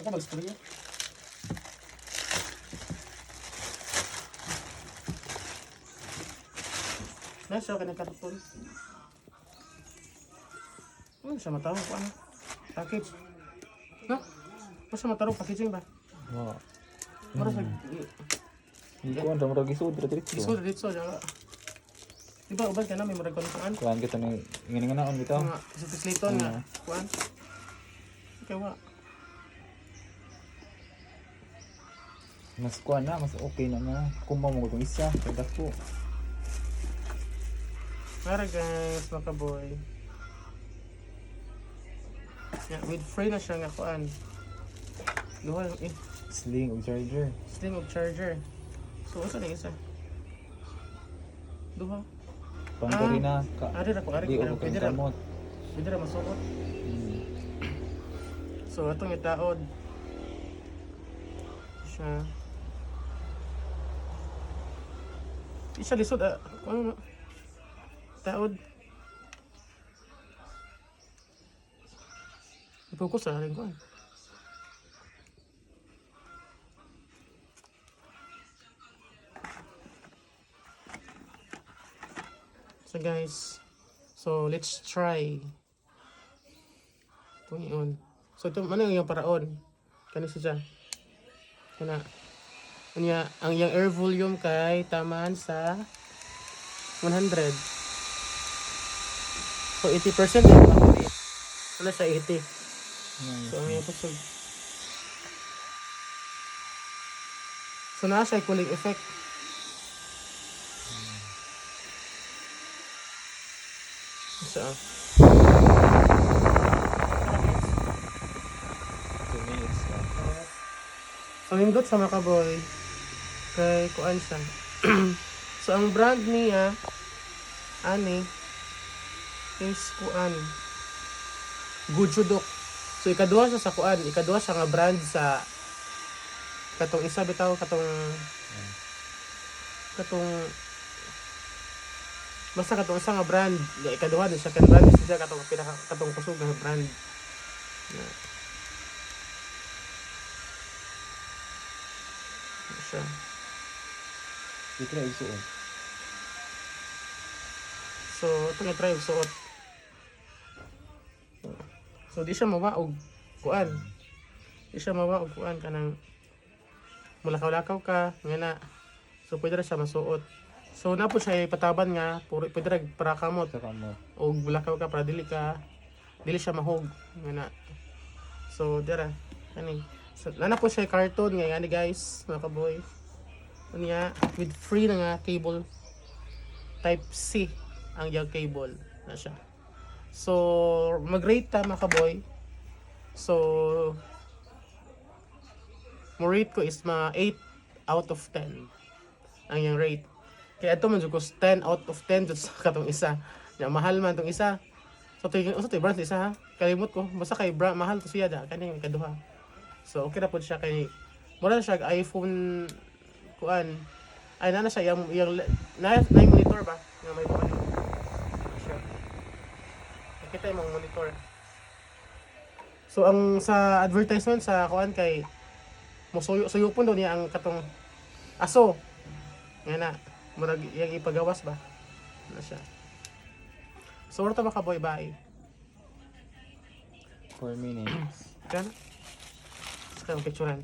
Ako mag-istorya. Nasa ka nagkarton. Ano siya matawag ko ano? Package. No? Ano siya matawag packaging ba? Wow. Mara sa... Hindi ko ang damang gisod dito. Iso na dito siya. Diba uban ka na may marag kontuan? Kuhan kita may ingin nga naon bitaw. Mga sa tisliton nga. Kuan? Okay wa. Mas kuhan na, mas okay na nga. Kumpaw mo itong isa. Kaya po. Mara guys, mga kaboy. Yeah, with free na siya nga kuan. Duha lang Sling o charger. sling of charger. So asa na isa? Duha. Pangkari na. Ari ra ko ari Di ko o pwede kang ra. kamot. Pwede ra masuot. Hmm. So atong itaod. Siya. Isa lisod ano? Taod. I-focus na rin ko. So guys, so let's try. Ito yun. So ito, ano yung paraon? Kani siya. Kana. Ang yung air volume kay taman sa 100. So 80% yung battery. Ano siya 80. So ang yung pasog. So na siya cooling effect. So 2 minutes na. so nindot sa mga kaboy kay kuan siya. So ang brand niya ani is kuan Gujudok. So ikaduha siya sa kuan, ikaduha siya nga brand sa katong isa bitaw katong basta katong isa nga brand, ikaduha din second brand is siya katong pinaka katong kusog nga brand. Na. Siya. Dito na isuon. So ito nga try og suot. So di siya mawaog kuan. Di siya mawaog kuan kanang mulakaw-lakaw ka nga na. So pwede ra siya masuot. So na po siya pataban nga pwede ra para kamot Sa kamot. og bulakaw ka para dili siya mahog nga na. So dira kani. So nana po siya carton nga yani guys, mga kaboy. Unya with free na nga cable type C ang yung cable na siya. So mag-rate ta mga kaboy. So mo rate ko is 8 out of 10 ang yung rate. Kaya ito man jud ko 10 out of 10 jud sa katong isa. Ya mahal man tong isa. So to brand isa ha. Kalimot ko basta kay brand mahal to siya da kani yung kaduha. So okay ra pud siya kay mura na siya iPhone kuan. Ay na siya yung na monitor ba? Nga may kuan. Siya. Nakita yung mga monitor. So ang sa advertisement sa kuan kay suyupon daw niya ang katong aso. Nga na murag yang ipagawas ba? Na siya. So wala ta ba ka boy bye. 4 minutes. Kan? Sekarang picturean.